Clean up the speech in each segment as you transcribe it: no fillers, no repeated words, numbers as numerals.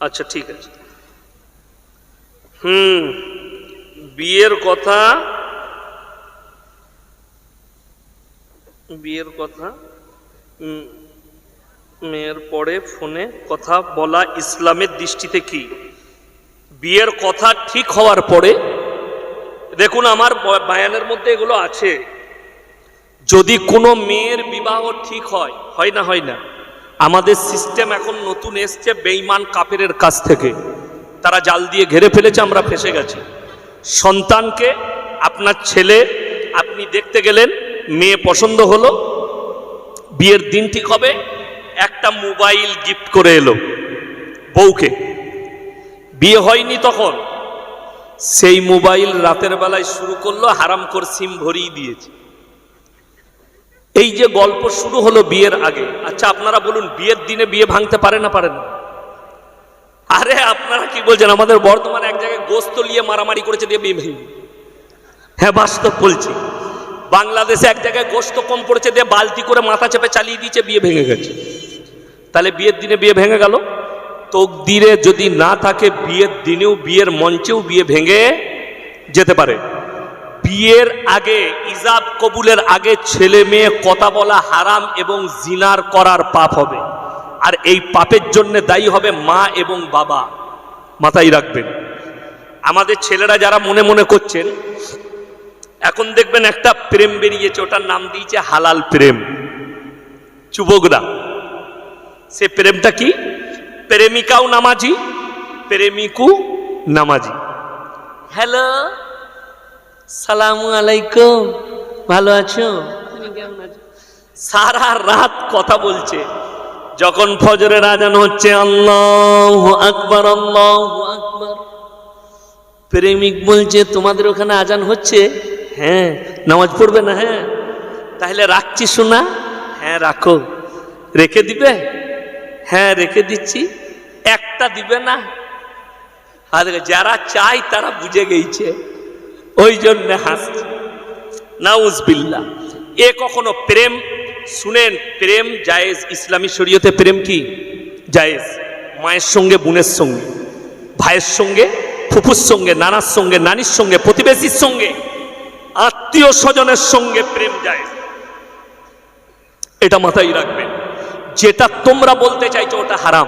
আচ্ছা ঠিক আছে। বিয়ের কথা মেয়ের পরে ফোনে কথা বলা ইসলামের দৃষ্টিতে কি? বিয়ের কথা ঠিক হওয়ার পরে, দেখুন আমার বায়ানের মধ্যে এগুলো আছে, যদি কোনো মেয়ের বিবাহ ঠিক হয় না, আমাদের সিস্টেম এখন নতুন এসছে বেঈমান কাফেরের কাছ থেকে, তারা জাল দিয়ে ঘেরে ফেলেছে, আমরা ফেসে গেছি। সন্তানকে আপনার ছেলে আপনি দেখতে গেলেন, মেয়ে পছন্দ হলো, বিয়ের দিন ঠিক হবে, একটা মোবাইল গিফট করে এলো বউকে, বিয়ে হয়নি তখন, সেই মোবাইল রাতের বেলায় শুরু করলো, হারামখোর সিম ভরিয়ে দিয়েছে। এই যে গল্প শুরু হলো বিয়ের আগে। আচ্ছা আপনারা বলুন, বিয়ের দিনে বিয়ে ভাঙতে পারে না? আরে আপনারা কি বলছেন? আমাদের বর্তমানে এক জায়গায় গোস্ত নিয়ে মারামারি করেছে দিয়ে বিয়ে ভেঙে। হ্যাঁ বাস্তব বলছি, বাংলাদেশে এক জায়গায় গোস্ত কম পড়েছে দিয়ে বালতি করে মাথা চেপে চালিয়ে দিয়েছে, বিয়ে ভেঙে গেছে। তাহলে বিয়ের দিনে বিয়ে ভেঙে গেল। তকদিরে যদি না থাকে, বিয়ের দিনেও বিয়ের মঞ্চেও বিয়ে ভেঙে যেতে পারে। বিয়ের আগে, ইজাব কবুলের আগে ছেলে মেয়ে কথা বলা হারাম এবং জিনার করার পাপ হবে, আর এই পাপের জন্য দায়ী হবে মা এবং বাবা। মাথায় রাখবেন। আমাদের ছেলেরা যারা মনে মনে করছেন, এখন দেখবেন একটা প্রেম বেরিয়েছে, ওটার নাম দিয়েছে হালাল প্রেম। যুবকরা, সে প্রেমটা কি? প্রেমিকাও নামাজি, প্রেমিকও নামাজি। হ্যালো, সালামু আলাইকুম, ভালো আছো? সারা রাত কথা বলছে। যখন ফজরের আজান হচ্ছে, আল্লাহু আকবার, আল্লাহু আকবার, প্রেমিক বলছে তোমাদের ওখানে আজান হচ্ছে? হ্যাঁ। নামাজ পড়বে না? হ্যাঁ। তাহলে রাখছি শোনা? হ্যাঁ রাখো। রেখে দিবে? হ্যাঁ রেখে দিচ্ছি। একটা দিবে না? আর যারা চায় তারা বুঝে গেছে, ওই জন্য হাসছে। নাউজুবিল্লাহ। এ কখনো প্রেম? শুনেন, প্রেম জায়েজ, ইসলামী শরীয়তে প্রেম কি জায়েজ। মায়ের সঙ্গে বোনের সঙ্গে, ভাইয়ের সঙ্গে ফুফুর সঙ্গে, নানার সঙ্গে নানির সঙ্গে, প্রতিবেশীর সঙ্গে, আত্মীয় স্বজনের সঙ্গে প্রেম জায়েজ। এটা মাথায় রাখবেন। যেটা তোমরা বলতে চাইছো ওটা হারাম।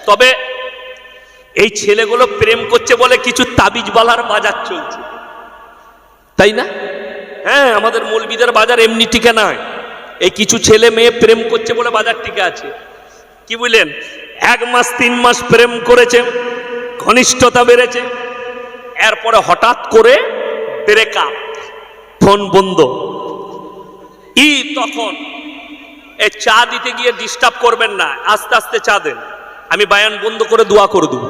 তবে এই ছেলেগুলো প্রেম করছে বলে কিছু তাবিজ বালার বাজার চলছে, তাই না? হ্যাঁ, আমাদের মৌলবীদের বাজার এমনি টিকে নয়। এই কিছু ছেলে মেয়ে প্রেম করছে বলে বাজার টিকে আছে। কি বুঝলেন? 1 মাস 3 মাস প্রেম করেছে, ঘনিষ্ঠতা বেড়েছে, এরপরে হঠাৎ করে ব্রেকআপ, ফোন বন্ধ। তখন এই চা দিতে গিয়ে ডিস্টার্ব করবেন না, আস্তে আস্তে চা দেন। আমি বায়ান বন্ধ করে দোয়া করে দেব।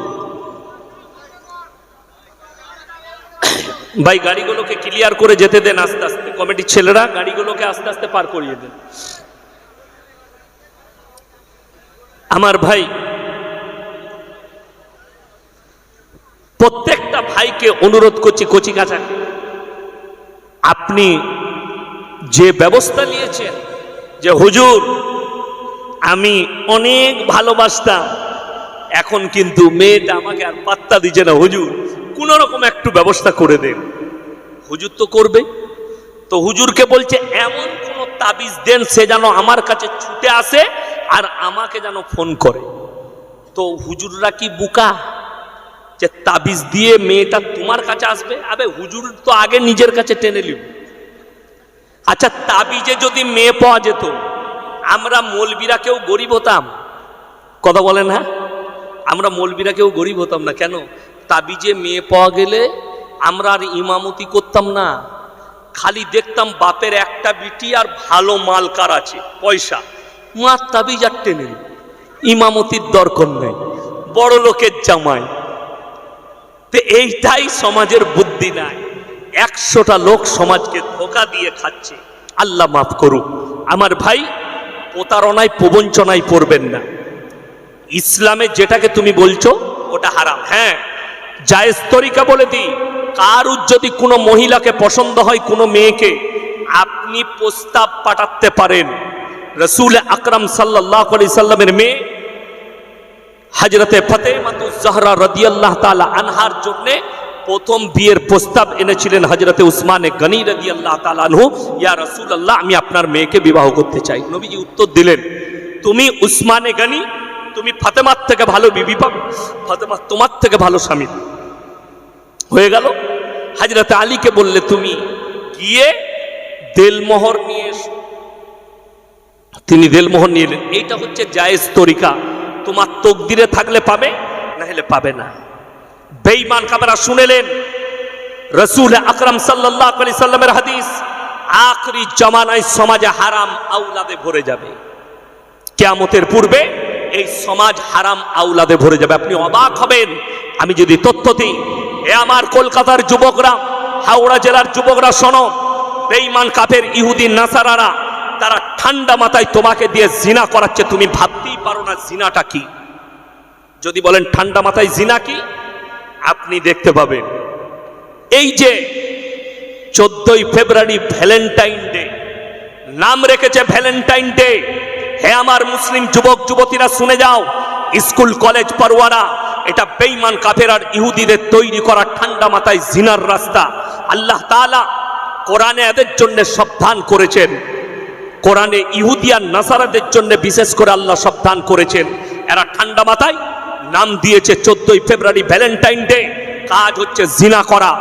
ভাই গাড়িগুলোকে ক্লিয়ার করে যেতে দেন আস্তে আস্তে, কমিটির ছেলেরা গাড়িগুলোকে আস্তে আস্তে পার করিয়ে দেন। আমার ভাই, প্রত্যেকটা ভাইকে অনুরোধ করছি, কচি কাচাকে, আপনি যে ব্যবস্থা নিয়েছেন যে হুজুর আমি অনেক ভালোবাসতাম, এখন কিন্তু মেয়েটা আমাকে আর পাত্তা দিচ্ছে না, হুজুর কোন রকম একটু ব্যবস্থা করে দেন। হুজুর তো করবে, তো হুজুরকে বলছে এমন কোন তাবিজ দেন সে যেন আমার কাছে ছুটে আসে আর আমাকে যেন ফোন করে। তো হুজুররা কি বোকা যে তাবিজ দিয়ে মেয়েটা তোমার কাছে আসবে? আবে হুজুর তো আগে নিজের কাছে টেনে নিব। আচ্ছা তাবিজে যদি মেয়ে পাওয়া যেত, আমরা মৌলবীরা কেউ গরিব হতাম? কথা বলেন? হ্যাঁ, আমরা মৌলবীরা কেউ গরিব হতাম না। কেন? তাবিজে মেয়ে পাওয়া গেলে আমরা আর ইমামতি করতাম না, খালি দেখতাম বাপের একটা বিটি আর ভালো মালকার আছে, পয়সা, মা তাবিজ আর টেনে নিল, ইমামতির দরকার নেই, বড় লোকের জামাই। তো এইটাই সমাজের বুদ্ধি নাই। 100টা লোক সমাজকে ধোঁকা দিয়ে খাচ্ছে। আল্লাহ মাফ করুক। আমার ভাই, প্রতারণায় প্রবঞ্চনায় পড়বেন না। ইসলামে যেটাকে তুমি বলছো ওটা হারাম। হ্যাঁ, জায়েজ তরিকা বলে দিই, কারুর যদি কোনো মহিলাকে পছন্দ হয়, কোনো মেয়েকে, আপনি প্রস্তাব পাঠাতে পারেন। রাসূল আকরাম সাল্লাল্লাহু আলাইহি সাল্লামের মেয়ে হযরতে ফাতেমাতুজ জাহরা রাদিয়াল্লাহু তাআলা আনহার জন্য প্রথম বিয়ের প্রস্তাব এনেছিলেন হযরতে উসমানে গনি রাদিয়াল্লাহু তাআলা আনহু, ইয়া রাসূলুল্লাহ আমি আপনার মেয়েকে বিবাহ করতে চাই। নবীজি উত্তর দিলেন, তুমি উসমানে গনি, তুমি ফাতেমার থেকে ভালো বিবি পাবে, ফাতেমা তোমার থেকে ভালো স্বামী। হয়ে গেল। হযরতে আলীকে বললে তুমি গিয়ে দেলমোহর নিয়ে এসো। তিনি দেলমোহর নিয়ে এলেন। এইটা হচ্ছে জায়েজ তরিকা, তোমার তকদিরে থাকলে পাবে, না হলে পাবে না। বেঈমান কাফেররা শুনেলেন রাসূল আকরাম সাল্লাল্লাহু আলাইহি সাল্লামের হাদিস, আখরি জামানায় সমাজে হারাম আওলাদে ভরে যাবে। কিয়ামতের পূর্বে এই সমাজ হারাম আওলাদে ভরে যাবে। আপনি অবাক হবেন আমি যদি তথ্য দিই। এ আমার কলকাতার যুবকরা, হাওড়া জেলার যুবকরা শোনো, বেঈমান কাফের ইহুদি নাসারারা তারা ঠান্ডা মাথায় তোমাকে দিয়ে জিনা করাচ্ছে। তুমি ভাবতেই পারো না জিনাটা কি। যদি বলেন ঠান্ডা মাথায় জিনা কি, আপনি দেখতে পাবেন এই যে 14ই ফেব্রুয়ারি ভ্যালেন্টাইন ডে, নাম রেখেছে ভ্যালেন্টাইন ডে। হে আমার মুসলিম যুবক যুবতীরা শুনে যাও, স্কুল কলেজ পড়ুয়ারা, এটা বেঈমান কাফের আর ইহুদিদের তৈরি করা ঠান্ডা মাথায় জিনার রাস্তা। আল্লাহ তাআলা কোরআনে এদের জন্য সাবধান করেছেন। কোরআনে ইহুদি আর নাসারাদের জন্য বিশেষ করে আল্লাহ সাবধান করেছেন। এরা ঠান্ডা মাথায় নাম দিয়েছে 14ই ফেব্রুয়ারি ভ্যালেন্টাইন ডে, কাজ হচ্ছে জিনা করা।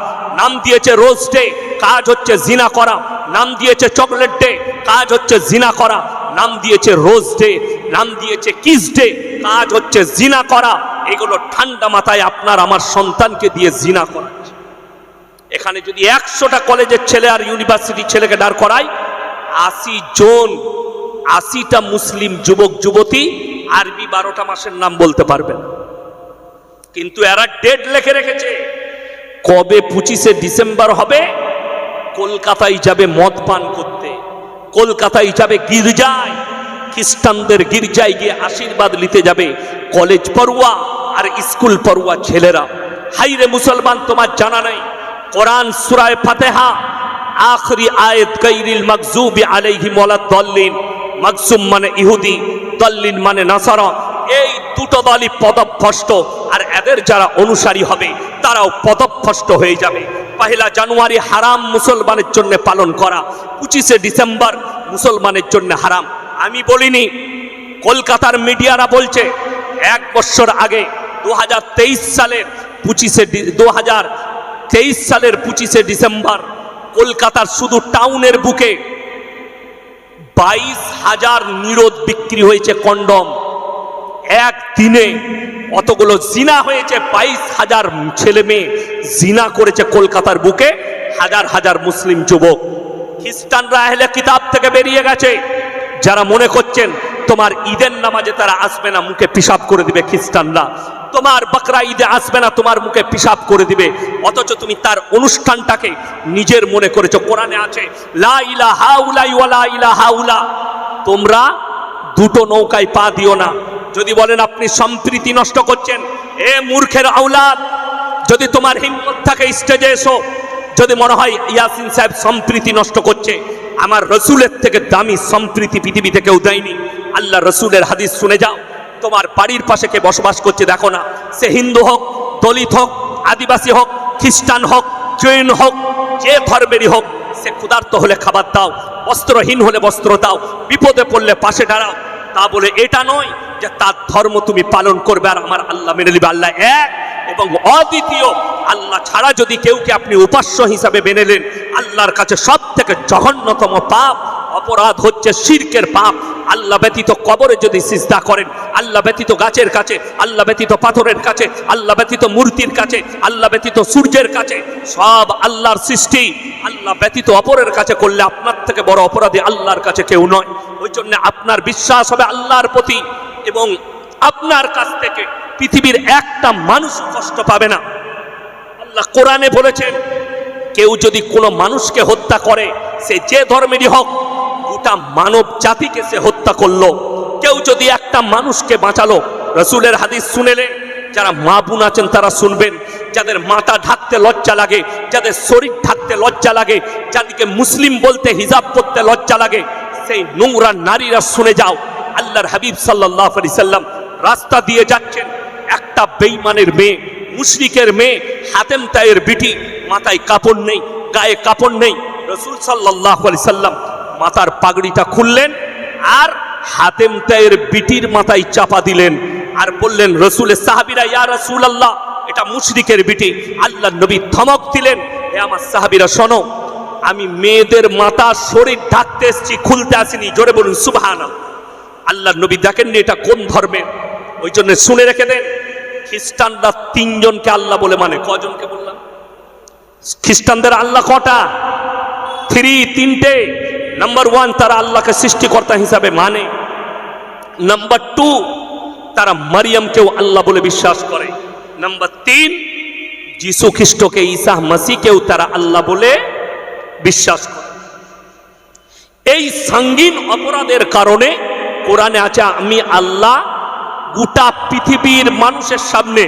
নাম দিয়েছে রোজ ডে, কাজ হচ্ছে জিনা করা। নাম দিয়েছে চকলেট ডে, কাজ হচ্ছে জিনা করা। নাম দিয়েছে রোজ ডে, নাম দিয়েছে কিস ডে, কাজ হচ্ছে জিনা করা। এগুলো ঠান্ডা মাথায় আপনার আমার সন্তানকে দিয়ে জিনা করাচ্ছে। এখানে যদি 100টা কলেজের ছেলে আর ইউনিভার্সিটির ছেলেকে দাঁড় করায়, 80 জন 80টা মুসলিম যুবক যুবতী আরবি 12টা মাসের নাম বলতে পারবেন। কিন্তু এরা ডেট লিখে রেখেছে কবে 25শে ডিসেম্বর হবে, কলকাতায় যাবে মদ পান করতে, কলকাতায় যাবে গির্জায়, খ্রিস্টানদের গির্জায় গিয়ে আশীর্বাদ নিতে যাবে কলেজ পড়ুয়া আর স্কুল পড়ুয়া ছেলেরা। হাইরে মুসলমান, তোমার জানা নেই কোরআন সূরা ফাতিহা আখরি আয়াত গায়রিল মাগজুবি আলাইহিম ওয়ালাদ-দাল্লিন, মাগজুম মানে ইহুদি, দাল্লিন মানে নাসারা। এই দুটো দলই পদভ্রষ্ট, আর এদের যারা অনুসারী হবে তারাও পদভ্রষ্ট হয়ে যাবে। 1 জানুয়ারি হারাম মুসলমানের জন্য পালন করা, 25শে ডিসেম্বর মুসলমানের জন্য হারাম। আমি বলিনি, কলকাতার মিডিয়ারা বলছে। 1 বছর আগে 2023 সালের 25শে ডিসেম্বর কলকাতার শুধু টাউনের বুকে 22,000 নিরোধ বিক্রি হয়েছে কন্ডম। একদিনে অতগুলো জিনা হয়েছে, 22,000 ছেলে মেয়ে জিনা করেছে কলকাতার বুকে, হাজার হাজার মুসলিম যুবক। খ্রিস্টানরা আহলে কিতাব থেকে বেরিয়ে গেছে। যারা মনে করছেন তোমার ঈদের নামাজে তারা আসবে না, মুখে পিশাব করে দিবে খ্রিস্টানরা, তোমার বকরা ঈদে আসবে না, তোমার মুখে পিশাব করে দিবে, অথচ তুমি তার অনুষ্ঠানটাকে নিজের মনে করেছো। কোরআনে আছে লা ইলাহা ইল্লাল্লাহ ওয়া লা ইলাহা ইল্লা। তোমরা দুটো নৌকায় পা দিও না। যদি বলেন আপনি সম্প্রীতি নষ্ট করছেন, এ মূর্খের আওলাদ, যদি তোমার হিম্মত থাকে স্টেজে এসো। যদি মনে হয় ইয়াসিন সাহেব সম্প্রীতি নষ্ট করছে, আমার রসুলের থেকে দামি সম্প্রীতি পৃথিবীতে কেউ দেয়নি। আল্লাহ রসুলের হাদিস শুনে যাও। তোমার বাড়ির পাশে কে বসবাস করছে দেখো না, সে হিন্দু হোক, দলিত হোক, আদিবাসী হোক, খ্রিস্টান হোক, জৈন হোক, যে ধর্মেরই হোক, সে ক্ষুধার্ত হলে খাবার দাও, বস্ত্রহীন হলে বস্ত্র দাও, বিপদে পড়লে পাশে দাঁড়াও। তা বলে এটা নয় যে তার ধর্ম তুমি পালন করবে আর আমার আল্লাহ মেনে নিবে। আল্লাহ এক এবং অদ্বিতীয়। আল্লাহ ছাড়া যদি কেউকে আপনি উপাস্য হিসাবে মেনে নেন, আল্লাহর কাছে সব থেকে জঘন্যতম পাপ অপরাধ হচ্ছে শিরকের পাপ। আল্লাহ ব্যতীত কবরে যদি সিজদা করেন, আল্লাহ ব্যতীত গাছের কাছে, আল্লাহ ব্যতীত পাথরের কাছে, আল্লাহ ব্যতীত মূর্তির কাছে, আল্লাহ ব্যতীত সূর্যের কাছে, সব আল্লাহর সৃষ্টি, আল্লাহ ব্যতীত অপরের কাছে করলে আপনার থেকে বড় অপরাধী আল্লাহর কাছে কেউ নয়। ওই জন্য আপনার বিশ্বাস হবে আল্লাহর প্রতি, এবং আপনার কাছ থেকে পৃথিবীর একটা মানুষ কষ্ট পাবে না। আল্লাহ কোরআনে বলেছেন, কেউ যদি কোনো মানুষকে হত্যা করে, সে যে ধর্মেরই হোক, গোটা মানব জাতিকে সে হত্যা করলো। কেউ যদি একটা মানুষকে বাঁচালো, রসুলের হাদিস শুনেলে যারা মা বোন আছেন তারা শুনবেন, যাদের মাথা ঢাকতে লজ্জা লাগে, যাদের শরীর ঢাকতে লজ্জা লাগে, যাদেরকে মুসলিম বলতে হিজাব পরতে লজ্জা লাগে, সেই নোংরা নারীরা শুনে যাও। আল্লাহর হাবিব সাল্লাল্লাহু আলাইহি সাল্লাম রাস্তা দিয়ে যাচ্ছেন, একটা বেঈমানের মেয়ে, মুশরিকের মেয়ে, হাতেম তায়ের বিটি, মাথায় কাপড় নেই, গায়ে কাপড় নেই। রাসূল সাল্লাল্লাহু আলাইহি সাল্লাম মাথার পাগড়িটা খুললেন আর হাতেম তায়ের বিটির মাথায় চাপা দিলেন আর বললেন, রাসূলের সাহাবীরা, ইয়া রাসূলুল্লাহ, এটা মুশরিকের বিটি। আল্লাহর নবী ধমক দিলেন, হে আমার সাহাবীরা শোনো, আমি মেয়েদের মাথা শরীর ঢাকতে এসেছি, খুলতে আসিনি। জোরে বলুন সুবহানাল্লাহ। আল্লাহর নবী দেখেননি এটা কোন ধর্মের, ওই জন্য শুনে রেখে দেন। খ্রিস্টানরা তিনজনকে আল্লাহ বলে মানে। কজনকে বললাম? খ্রিস্টানদের আল্লাহ কটা? তিনটে। নাম্বার 1, তারা আল্লাহকে সৃষ্টিকর্তা হিসাবে মানে। নাম্বার 2, তারা মারিয়ামকেও আল্লাহ বলে বিশ্বাস করে। নাম্বার 3, যিশু খ্রিস্টকে, ঈসা মাসিহকেও তারা আল্লাহ বলে বিশ্বাস করে। এই সঙ্গীন অপরাধের কারণে কোরআনে আছে, আমি আল্লাহ গোটা পৃথিবীর মানুষের সামনে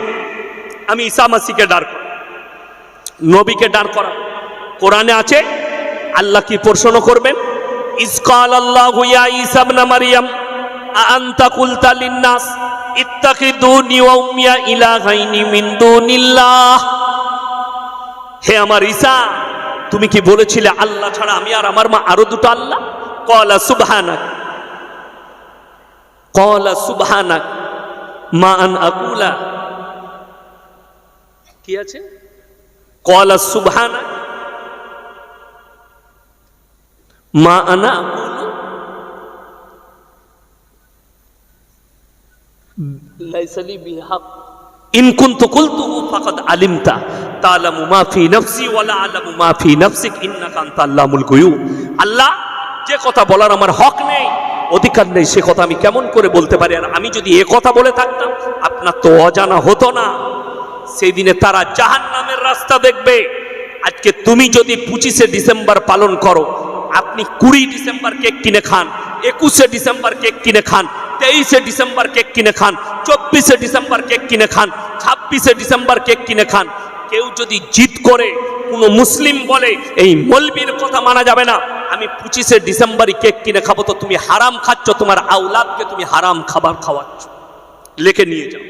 আমি ঈসা মাসিহকে দাঁড় করা, নবীকে দাঁড় করা। কোরআনে আছে, আল্লাহ কি প্রশ্ন করবেন? ইসকাল আল্লাহু ইয়া ঈসা ইবনে মারইয়াম আনতা কুলতা লিন-নাস ইত্তাখিদুনি ওয়া উম্মিয়া ইলাহাইনি মিন দুনিল্লাহ। হে আমার ঈসা, তুমি কি বলেছিলে আল্লাহ ছাড়া আমি আর আমার মা আরো দুটো আল্লাহ? ক্বালা সুবহানাক, ক্বালা সুবহানাক মা আন আকুলা। কি আছে? ক্বালা সুবহানাক মা আনা আকুলু লাইসা লি বিহাক ইন কুনতু কুলতুহু ফাকাদ আলিমতা তা'লামু মা ফি নাফসি ওয়া লা আ'লামু মা ফি নাফসিক ইন্নাকা আনতা আল্লামুল গুয়ুব। আল্লাহ, যে কথা বলার আমার হক নেই, অধিকার নেই, সে কথা আমি কেমন করে বলতে পারি? আর আমি যদি এ কথা বলে থাকতাম, আপনার তো অজানা হতো না। সেই দিনে তারা জাহান্নামের রাস্তা দেখবে। আজকে তুমি যদি 25শে ডিসেম্বর পালন করো, আপনি 20 ডিসেম্বর কেক কিনে খান, 21শে ডিসেম্বর কেক কিনে খান, 23শে ডিসেম্বর কেক কিনে খান, 24শে ডিসেম্বর কেক কিনে খান, 26শে ডিসেম্বর কেক কিনে খান। কেউ যদি জিদ করে কোনো মুসলিম বলে এই মৌলবীর কথা মানা যাবে না, আমি 25শে ডিসেম্বরই কেক কিনে খাবো, তো তুমি হারাম খাচ্ছ, তোমার আওলাদকে তুমি হারাম খাবার খাওয়াচ্ছ। লিখে নিয়ে যাও।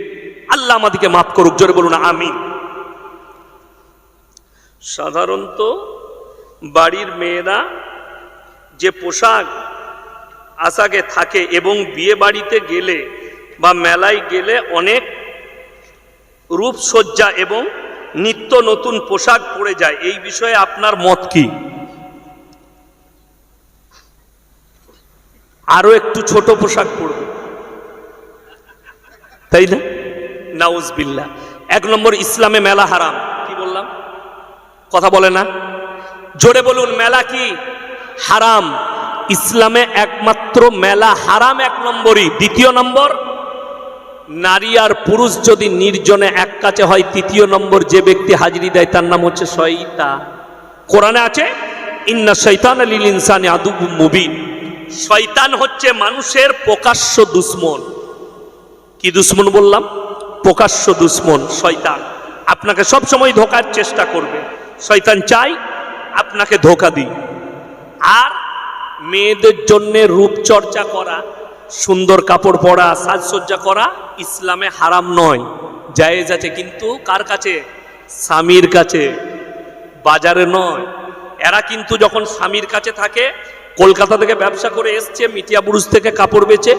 আল্লাহ আমাদেরকে মাফ করুক। জোরে বলুন আমিন। সাধারণত বাড়ির মেয়েরা যে পোশাক আশাকে থাকে এবং বিয়ে বাড়িতে গেলে বা মেলায় গেলে অনেক রূপসজ্জা এবং নিত্য নতুন পোশাক পরে যায়, এই বিষয়ে আপনার মত কি? আরো একটু ছোট পোশাক পরবে, তাই না? নাউজবিল্লাহ। 1 নম্বর, ইসলামে মেলা হারাম। কি বললাম? কথা বলে না? জোরে বলুন, মেলা কি হারাম? ইসলামে একমাত্র মেলা হারাম 1 নম্বরই। 2 নম্বর, নারী আর পুরুষ যদি নির্জনে এক কাছে হয়, 3 নম্বর যে ব্যক্তি হাজিরি দেয় তার নাম হচ্ছে শয়তান। কোরআনে আছে, ইন্না শাইতানা লিল ইনসানি আদুউম মুবিন। শয়তান হচ্ছে মানুষের প্রকাশ্য দুশমন। কি দুশমন বললাম? প্রকাশ্য দুশমন। শয়তান আপনাকে সব সময় ধোঁকার চেষ্টা করবে। শয়তান চাই আপনাকে ধোঁকা দিই। আর মেয়েদের জন্য রূপচর্চা করা, সুন্দর কাপড় পরা, সাজসজ্জা করা ইসলামে হারাম নয়, জায়েজ আছে। কিন্তু কার কাছে? স্বামীর কাছে, বাজারে নয়। এরা কিন্তু যখন স্বামীর কাছে থাকে, কলকাতা থেকে ব্যবসা করে এসছে, মিটিয়া বুরুজ থেকে কাপড় বেচে,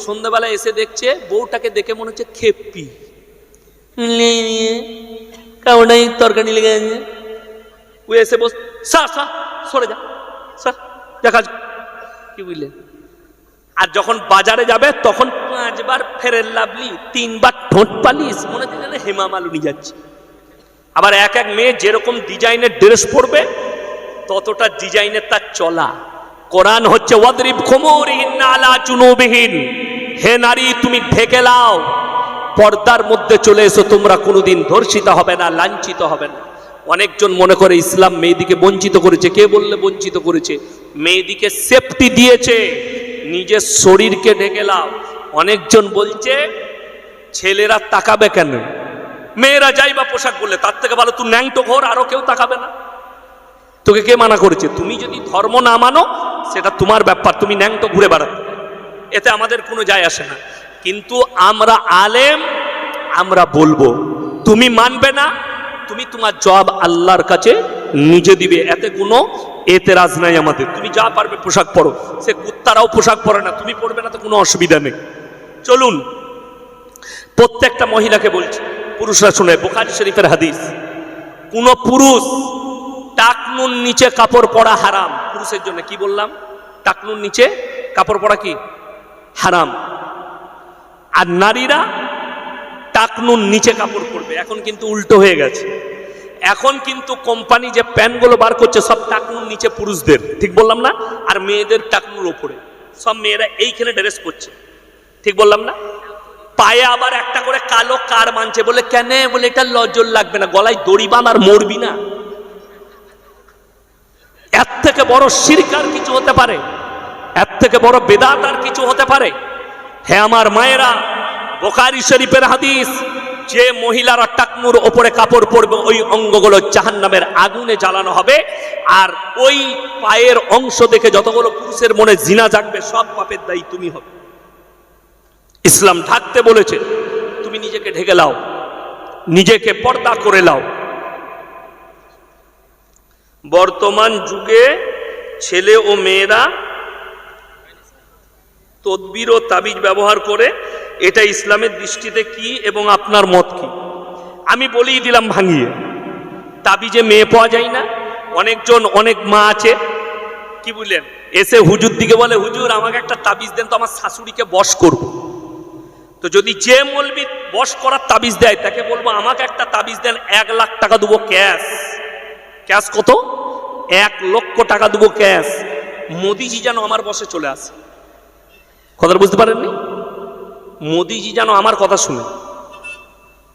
সন্ধ্যাবেলা এসে দেখছে বউটাকে দেখে মনে হচ্ছে খেপি, কাউনাই তরকারি লেগে গেছে, ও এসে বস, সরে যা, দেখা কি বুঝলে। আর যখন বাজারে যাবে তখন 5 বার ফেরেন লাভলি, 3 বার ঠোঁট পালিশ, মনে হচ্ছে যেন হেমা মালিনী যাচ্ছে। আবার এক এক মেয়ে যেরকম ডিজাইনের ড্রেস পরবে ততটা ডিজাইনের তার চলা। কোরআন হচ্ছে ওয়াদরিব খুমুরিহিন্না আলা জুনুবিহিন। হে নারী, তুমি ঢেকে লাও, পর্দার মধ্যে চলে এসো, তোমরা কোনোদিন ধর্ষিত হবে না, লাঞ্ছিত হবে না। অনেকজন মনে করে ইসলাম মেয়েদিকে বঞ্চিত করেছে। কে বললে বঞ্চিত করেছে? মেয়েদিকে সেফটি দিয়েছে, নিজের শরীরকে ঢেকে লাও। অনেকজন বলছে ছেলেরা তাকাবে কেন, মেয়েরা যাই বা পোশাক বললে, তার থেকে ভালো তুই ন্যাংটো ঘোর, আরো কেউ তাকাবে না। তোকে কে মানা করেছে? তুমি যদি ধর্ম না মানো সেটা তোমার ব্যাপার, তুমি ন্যাংটো ঘুরে বেড়াতে, এতে আমাদের কোনো যায় আসে না। কিন্তু আমরা আলেম, আমরা বলবো, তুমি মানবে না, তুমি তোমার জবাব আল্লাহর কাছে নিজে দিবে, এতে কোনো এতেরাজ নাই আমাদের। তুমি যা পারবে পোশাক পরো, সে কুত্তারাও পোশাক পরে না, তুমি পরবে না তো কোনো অসুবিধা নেই। চলুন, প্রত্যেকটা মহিলাকে বলছি, পুরুষরা শুনে, বুখারী শরীফের হাদিস, কোন পুরুষ টাকনুর নিচে কাপড় পরা হারাম। পুরুষের জন্য কি বললাম? টাকনুর নিচে কাপড় পরা কি হারাম। আর নারীরা টাকনুর নিচে কাপড় পরবে। এখন কিন্তু উল্টো হয়ে গেছে, এখন কিন্তু কোম্পানি যে প্যান্টগুলো বার করছে সব টাকনুর নিচে পুরুষদের, ঠিক বললাম না? আর মেয়েদের টাকনুর ওপরে, সব মেয়েরা এইখানে ড্রেস করছে, ঠিক বললাম না? পায়ে আবার একটা করে কালো কার মানছে, বলে কেন? বলে এটা লজ্জল লাগবে না, গলায় দড়ি বাঁধ আর মরবি না। এর থেকে বড় শিরক আর কিছু হতে পারে? এর থেকে বড় বেদাত আর কিছু হতে পারে? হে আমার মায়েরা, বুখারী শরীফের হাদিস, যে মহিলারা টাকনুর ওপরে কাপড় পরবে ওই অঙ্গগুলো জাহান্নামের আগুনে জ্বালানো হবে। আর ওই পায়ের অংশ দেখে যতগুলো পুরুষের মনে জিনা জাগবে সব পাপের দায়ী তুমি হবে। ইসলাম ঢাকতে বলেছে, তুমি নিজেকে ঢেকে লাও, নিজেকে পর্দা করে লাও। বর্তমান যুগে ছেলে ও মেয়েরা তদবির ও তাবিজ ব্যবহার করে, এটা ইসলামের দৃষ্টিতে কি এবং আপনার মত কি? আমি বলেই দিলাম ভাঙিয়ে, তাবিজে মেয়ে পাওয়া যায় না। অনেকজন, অনেক মা আছে, কি বুঝলেন, এসে হুজুর দিকে বলে, হুজুর আমাকে একটা তাবিজ দেন তো, আমার শাশুড়িকে বশ করব। তো যদি যে মৌলবি বশ করার তাবিজ দেয় তাকে বলবো, আমাকে একটা তাবিজ দেন, 1 লাখ টাকা দেবো ক্যাশ। ক্যাশ কত? 1 লক্ষ টাকা দেবো ক্যাশ। মোদিজি যেন আমার বসে চলে আসে। কথা বুঝতে পারেননি? মোদিজি যেন আমার কথা শুনে।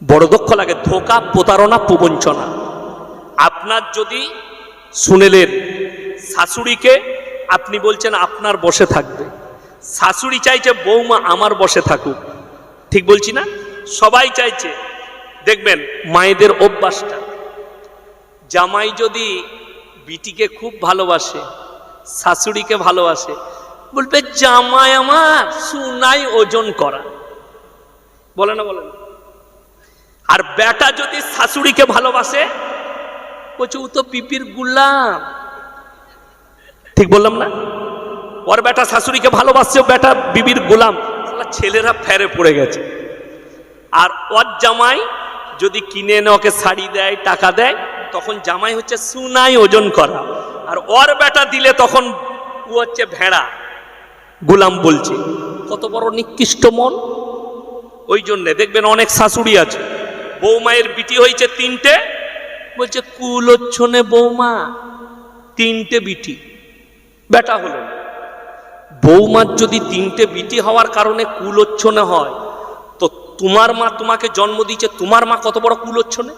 বড় দুঃখ লাগে, ধোঁকা, প্রতারণা, প্রবঞ্চনা। আপনার যদি শুনেলেন শাশুড়িকে আপনি বলছেন আপনার বসে থাকবে, শাশুড়ি চাইছে বৌমা আমার বসে থাকুক, ঠিক বলছি না? সবাই চাইছে। দেখবেন মায়েদের অভ্যাসটা, জামাই যদি বিটিকে খুব ভালোবাসে, শাশুড়িকে ভালোবাসে, বলবে জামাই আমার সুনাই ওজন করা, বলে না? বলে না? আর বেটা যদি শাশুড়িকে ভালোবাসে, বলছে ও তো পিপির গুলাম, ঠিক বললাম না? ওর বেটা শাশুড়িকে ভালোবাসছে, বেটা বিবির গোলাম। ছেলেরা ফেরে পড়ে গেছে। আর ওর জামাই যদি কিনে এনে ওকে শাড়ি দেয়, টাকা দেয়, তখন জামাই হচ্ছে সুনাই ওজন করা। আর ওর বেটা দিলে তখন ও হচ্ছে ভেড়া, গোলাম বলছে। কত বড় নিকৃষ্ট মন! ওই জন্যে দেখবেন অনেক শাশুড়ি আছে, বৌমায়ের বিটি হয়েছে 3টে, বলছে কুলোচ্ছনে বৌমা 3টে বিটি, বেটা হলো না। বৌমার যদি 3টে বিটি হওয়ার কারণে কুলোচ্ছনে হয়, তো তোমার মা তোমাকে জন্ম দিয়েছে, তোমার মা কত বড় কুলোচ্ছনে!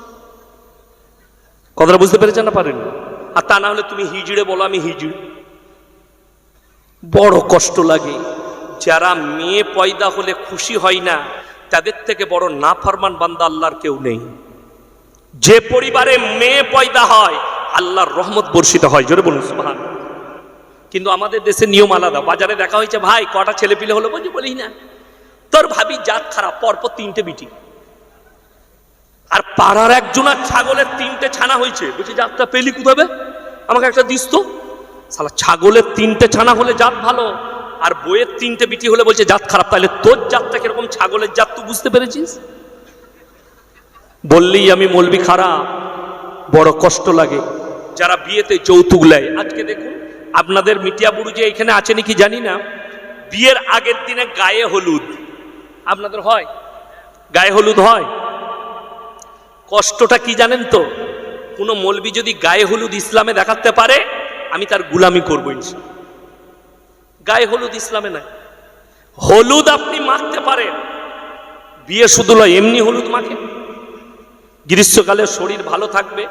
কথাটা বুঝতে পেরেছেন না? পারেন? আর তা না হলে তুমি হিজড়ে বলো, আমি হিজড়ে। বড় কষ্ট লাগে। যারা মেয়ে পয়দা হলে খুশি হয় না, তাদের থেকে বড় নাফরমান বান্দা আল্লাহর কেউ নেই। যে পরিবারে মেয়ে পয়দা হয় আল্লাহর রহমত বর্ষিত হয়, জোরে বলুন সুবহানাল্লাহ। কিন্তু আমাদের দেশে নিয়ম আলাদা। বাজারে দেখা হয়েছে, ভাই কটা ছেলে পিলে হলো? বলছি বলি না, তোর ভাবি জাত খারাপ, পরপর 3টে বিটি। আর পাড়ার একজনের ছাগলের 3টে ছানা হয়েছে, বলছি জাতটা পেলি কোথাবে, আমাকে একটা দিস তো। শালা ছাগলের 3টে ছানা হলে জাত ভালো, আর বইয়ের 3টে বিটি হলে বলছে জাত খারাপ। তাহলে তোর জাতটা কিরকম ছাগলের জাত তুই বুঝতে পেরেছিস? বললেই আমি মৌলবি খারাপ। বড় কষ্ট লাগে যারা বিয়েতে যৌতুক নেয়। আজকে দেখুন, আপনাদের মিটিয়া বুড়ু যে এখানে আছে নাকি জানি না, বিয়ের আগের দিনে গায়ে হলুদ আপনাদের হয়? গায়ে হলুদ হয়? কষ্টটা কি জানেন তো? কোনো মৌলবি যদি গায়ে হলুদ ইসলামে দেখাতে পারে, আমি তার গুলামি করবো ইনশাআল্লাহ। গায়ে হলুদ ইসলামে নাই। হলুদ আপনি মাখতে পারেন, বিয়ে শুধু নয়, এমনি হলুদ মাখে। গ্রীষ্মকালে শরীর ভালো থাকবে,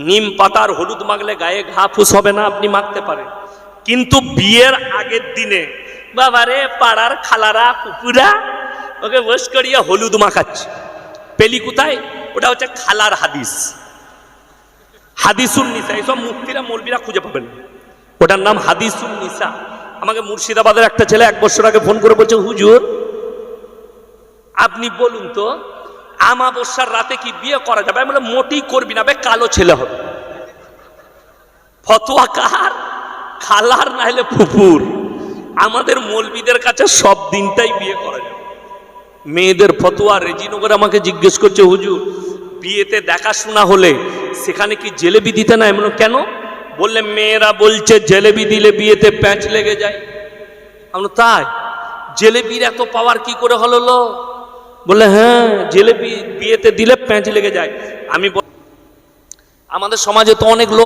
নিম পাতার হলুদ মাখলে গায়ে ঘা ফুস হবে না, আপনি মাখতে পারেন। কিন্তু বিয়ের আগের দিনে বাবারে পাড়ার খালারা কুকুরা ওকে বস করিয়া হলুদ মাখাচ্ছে। পেলি কোথায়? ওটা হচ্ছে খালার হাদিস, হাদিসুন নিসা। এইসব মুফতিরা মৌলবিরা খুঁজে পাবেন, ওটার নাম হাদিসুন নিসা। আমাকে মুর্শিদাবাদের একটা ছেলে 1 বছর আগে ফোন করে বলছে, হুজুর আপনি বলুন তো আমাবস্যার রাতে কি বিয়ে করা যাবে? আমি বললাম মোটেই করবি না, বে কালো ছেলে হবে। ফতোয়া কার? খালার না হলে ফুফুর। আমাদের মৌলবীদের কাছে সব দিনটাই বিয়ে করা যাবে। মেয়েদের ফতোয়া রেজিনগর আমাকে জিজ্ঞেস করছে, হুজুর বিয়েতে দেখাশোনা হলে সেখানে কি জেলেবি দিতে না? এমন কেন? বললে মেয়েরা বলছে জেলেবি দিলে বিয়েতে প্যাঁচ লেগে যায়। আমরা তাই জেলেবির এত পাওয়ার কি করে হলো? বললে হ্যাঁ, জেলেবি বিয়েতে দিলে প্যাঁচ লেগে যায়। আমি আমাদের সমাজে তো অনেক লোক